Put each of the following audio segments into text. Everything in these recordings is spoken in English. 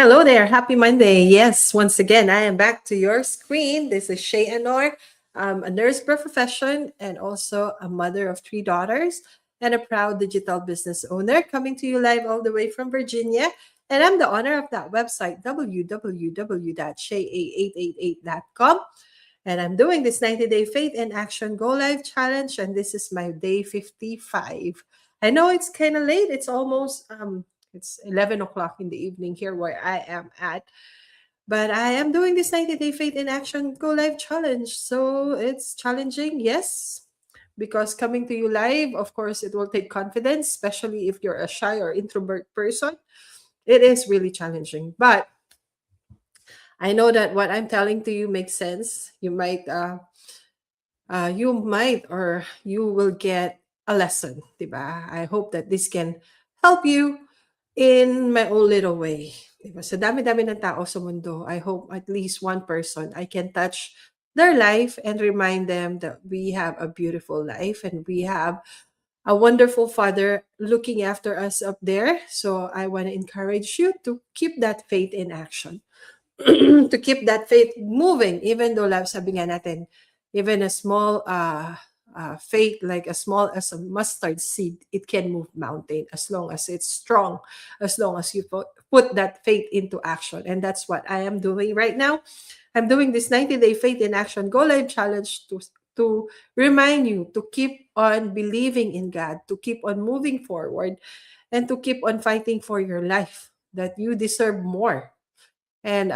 Hello there. Happy Monday. Yes, once again, I am back to your screen. This is Shay Anor. I'm a nurse by profession and also a mother of three daughters and a proud digital business owner coming to you live all the way from Virginia. And I'm the owner of that website, www.shay888.com. And I'm doing this 90-day Faith in Action Go Live challenge. And this is my day 55. I know it's kind of late. It's 11 o'clock in the evening here where I am at. But I am doing this 90-day Faith in Action Go Live challenge. So it's challenging, yes. Because coming to you live, of course, it will take confidence, especially if you're a shy or introvert person. It is really challenging. But I know that what I'm telling to you makes sense. You might or you will get a lesson, diba? I hope that this can help you in my own little way. Diba? Sa dami-dami ng tao sa mundo, I hope at least one person I can touch their life and remind them that we have a beautiful life and we have a wonderful father looking after us up there. So I want to encourage you to keep that faith in action. To keep that faith moving, even though sabi nga natin, even a small faith, like as small as a mustard seed, it can move mountain as long as it's strong, as long as you put that faith into action. And that's what I am doing right now. I'm doing this 90-day Faith in Action Go Live challenge to remind you to keep on believing in God, to keep on moving forward, and to keep on fighting for your life, that you deserve more. And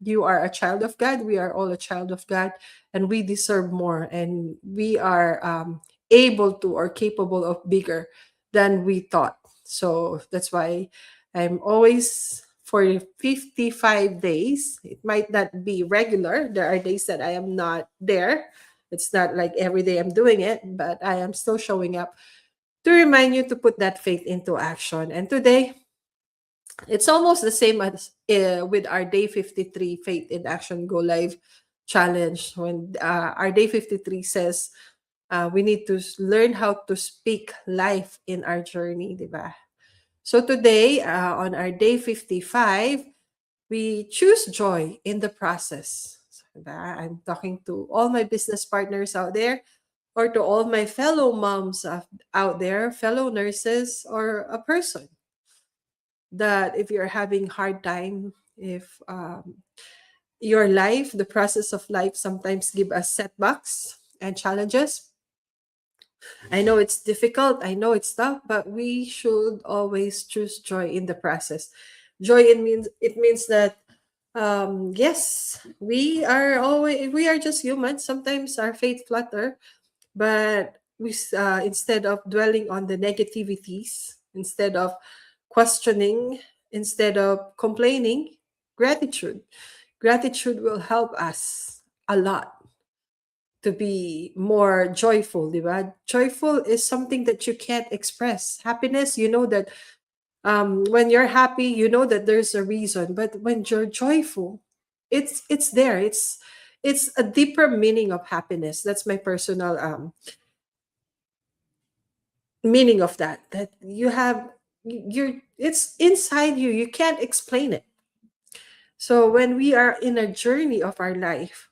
you are a child of God. We are all a child of God, and we deserve more. And we are able to or capable of bigger than we thought. So that's why I'm always for 55 days. It might not be regular. There are days that I am not there. It's not like every day I'm doing it, but I am still showing up to remind you to put that faith into action. And today, it's almost the same as with our day 53 Faith in Action Go Live challenge. When our day 53 says we need to learn how to speak life in our journey, diba? So today, on our day 55, we choose joy in the process. So, diba? I'm talking to all my business partners out there, or to all my fellow moms out there, fellow nurses, or a person that if you're having hard time, if your life, the process of life sometimes give us setbacks and challenges. I know it's difficult, I know it's tough, but we should always choose joy in the process. Joy, it means that yes, we are just human. Sometimes our faith flutter, but instead of dwelling on the negativities, instead of questioning, instead of complaining, gratitude will help us a lot to be more joyful, diba? Joyful is something that you can't express. Happiness, you know that when you're happy, you know that there's a reason. But when you're joyful, it's there. It's a deeper meaning of happiness. That's my personal meaning of that. That you have you're it's inside you. You can't explain it. So when we are in a journey of our life,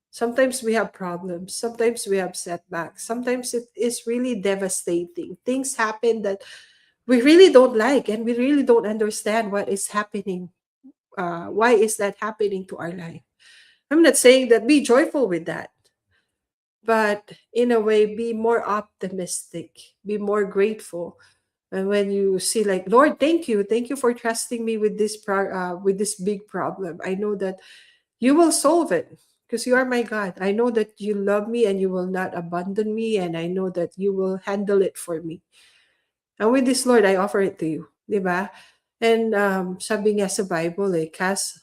sometimes we have problems, sometimes we have setbacks, sometimes it is really devastating. Things happen that we really don't like and we really don't understand what is happening. Why is that happening to our life? I'm not saying that be joyful with that, but in a way, be more optimistic, be more grateful. And when you see, like, Lord, thank you for trusting me with with this big problem. I know that you will solve it because you are my God. I know that you love me and you will not abandon me, and I know that you will handle it for me. And with this, Lord, I offer it to you, di ba? And sabi nga sa Bible, cast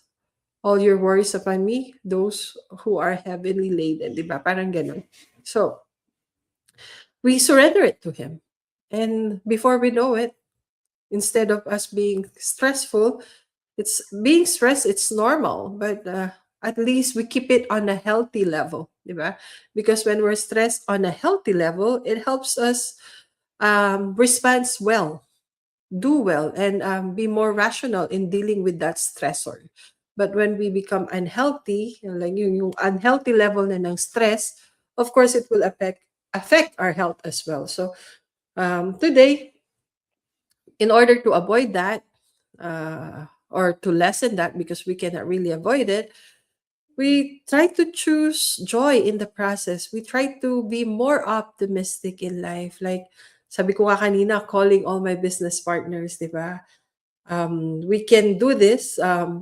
all your worries upon me, those who are heavily laden, di ba? Parang ganun. So, we surrender it to Him. And before we know it, instead of us being stressful, it's being stressed, it's normal, but at least we keep it on a healthy level, di ba? Because when we're stressed on a healthy level, it helps us respond well. do well and be more rational in dealing with that stressor. But when we become unhealthy, like yung unhealthy level na ng stress, of course, it will affect our health as well. So today, in order to avoid that, or to lessen that, because we cannot really avoid it, we try to choose joy in the process. We try to be more optimistic in life. Like, sabi ko nga kanina, calling all my business partners, di ba? We can do this,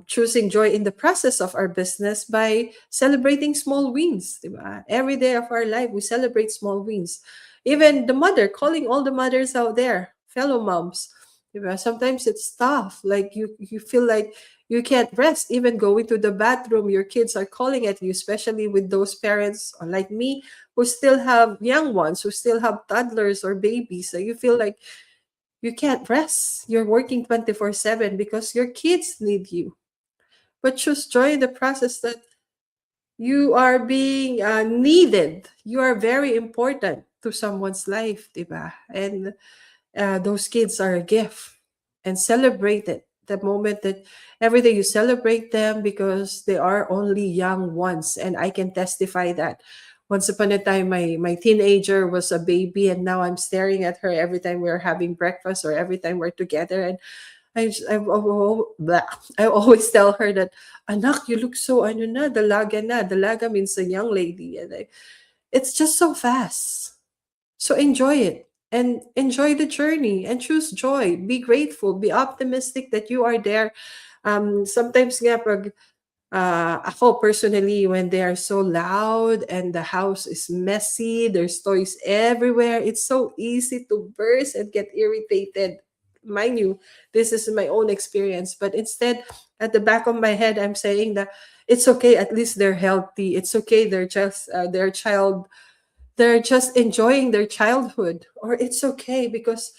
choosing joy in the process of our business by celebrating small wins. Di ba? Every day of our life, we celebrate small wins. Even the mother, calling all the mothers out there, fellow moms. Di ba? Sometimes it's tough. Like you feel like you can't rest. Even going to the bathroom, your kids are calling at you, especially with those parents like me who still have young ones, who still have toddlers or babies. So you feel like you can't rest. You're working 24/7 because your kids need you. But choose joy in the process that you are being needed. You are very important to someone's life, diba? And those kids are a gift. And celebrate it. The moment that every day you celebrate them because they are only young ones. And I can testify that. Once upon a time, my teenager was a baby, and now I'm staring at her every time we're having breakfast or every time we're together. And I always tell her that, anak, you look so, ano na, dalaga na. Dalaga means a young lady. And it's just so fast. So enjoy it and enjoy the journey and choose joy. Be grateful. Be optimistic that you are there. Sometimes nga pag ako personally, when they are so loud and the house is messy, there's toys everywhere, it's so easy to burst and get irritated. Mind you, this is my own experience. But instead, at the back of my head, I'm saying that it's okay. At least they're healthy. It's okay. They're just enjoying their childhood, or it's okay because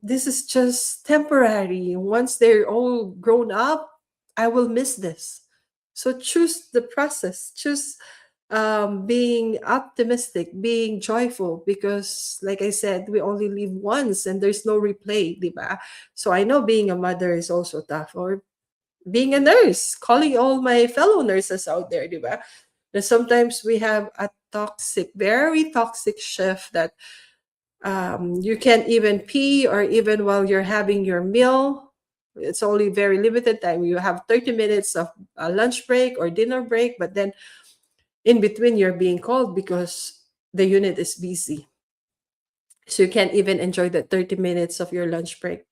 this is just temporary. Once they're all grown up, I will miss this. So choose the process, choose being optimistic, being joyful, because like I said, we only live once and there's no replay, diba? So I know being a mother is also tough, or being a nurse, calling all my fellow nurses out there, diba? And sometimes we have a toxic, very toxic shift that you can't even pee, or even while you're having your meal. It's only very limited time. You have 30 minutes of a lunch break or dinner break, but then in between you're being called because the unit is busy. So you can't even enjoy the 30 minutes of your lunch break.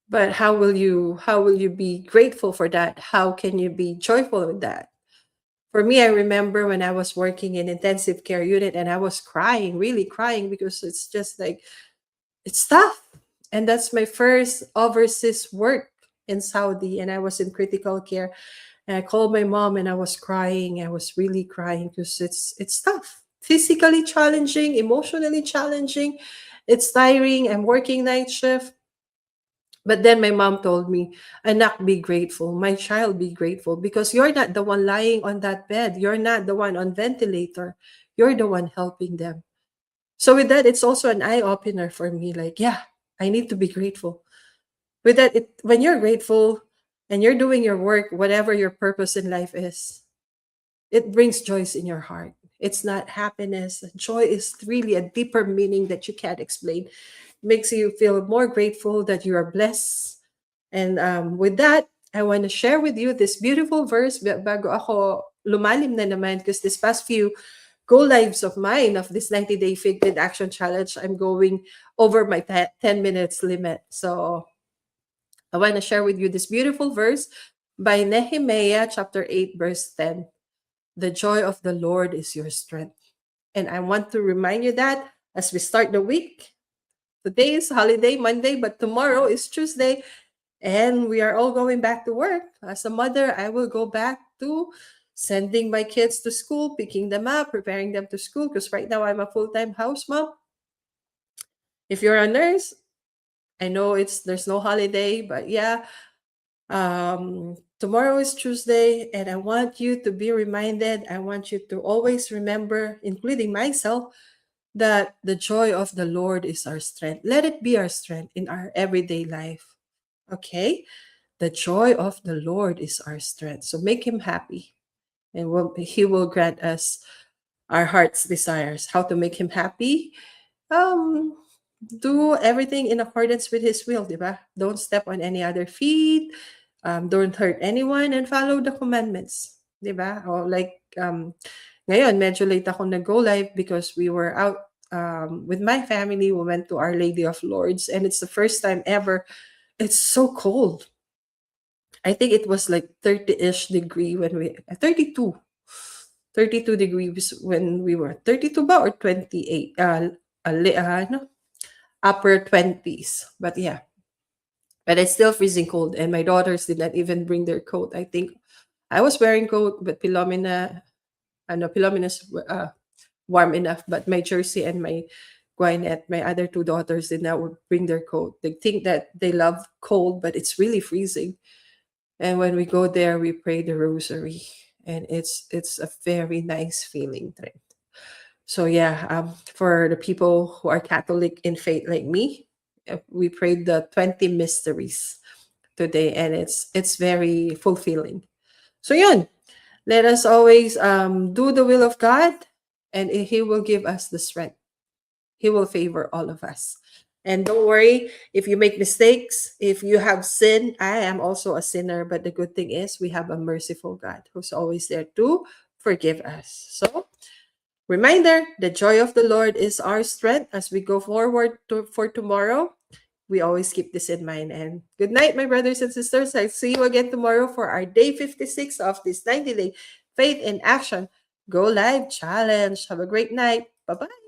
But how will you be grateful for that? How can you be joyful with that? For me, I remember when I was working in intensive care unit and I was crying, really crying, because it's just like it's tough. And that's my first overseas work in Saudi, and I was in critical care. And I called my mom and I was crying. I was really crying because it's tough. Physically challenging, emotionally challenging. It's tiring. I'm working night shift. But then my mom told me, Anak, be grateful. My child, be grateful, because you're not the one lying on that bed. You're not the one on ventilator. You're the one helping them. So with that, it's also an eye opener for me. Like, yeah, I need to be grateful. With that, when you're grateful and you're doing your work, whatever your purpose in life is, it brings joys in your heart. It's not happiness. Joy is really a deeper meaning that you can't explain. Makes you feel more grateful that you are blessed. And with that, I want to share with you this beautiful verse bago ako lumalim na naman, because this past few go lives of mine of this 90-day Figment Action Challenge, I'm going over my 10 minutes limit. So I want to share with you this beautiful verse by Nehemiah chapter 8 verse 10. The joy of the Lord is your strength. And I want to remind you that as we start the week, today is holiday, Monday, but tomorrow is Tuesday, and we are all going back to work. As a mother, I will go back to sending my kids to school, picking them up, preparing them to school, because right now I'm a full-time house mom. If you're a nurse, I know there's no holiday, but yeah, tomorrow is Tuesday, and I want you to be reminded. I want you to always remember, including myself, that the joy of the Lord is our strength. Let it be our strength in our everyday life. Okay? The joy of the Lord is our strength. So make him happy, and he will grant us our heart's desires. How to make him happy? Um, do everything in accordance with his will, di ba? Don't step on any other feet. Don't hurt anyone, and follow the commandments, di ba? O like, ngayon, medyo late ako nag-go live because we were out with my family. We went to Our Lady of Lourdes, and it's the first time ever. It's so cold. I think it was like 30-ish degree when we 32 degrees when we were 32 ba or 28 ano, upper 20s, but yeah, but it's still freezing cold, and my daughters did not even bring their coat. I think I was wearing coat, but Philomena's warm enough, but my Jersey and my Gwyneth, my other two daughters, did not bring their coat. They think that they love cold, but it's really freezing. And when we go there, we pray the rosary, and it's a very nice feeling. So yeah, for the people who are Catholic in faith like me, we prayed the 20 mysteries today, and it's very fulfilling. So yun, let us always do the will of God, and He will give us the strength. He will favor all of us. And don't worry if you make mistakes, if you have sin. I am also a sinner, but the good thing is we have a merciful God who's always there to forgive us. So, reminder, the joy of the Lord is our strength as we go forward for tomorrow. We always keep this in mind. And good night, my brothers and sisters. I'll see you again tomorrow for our day 56 of this 90-day Faith in Action Go Live Challenge. Have a great night. Bye-bye.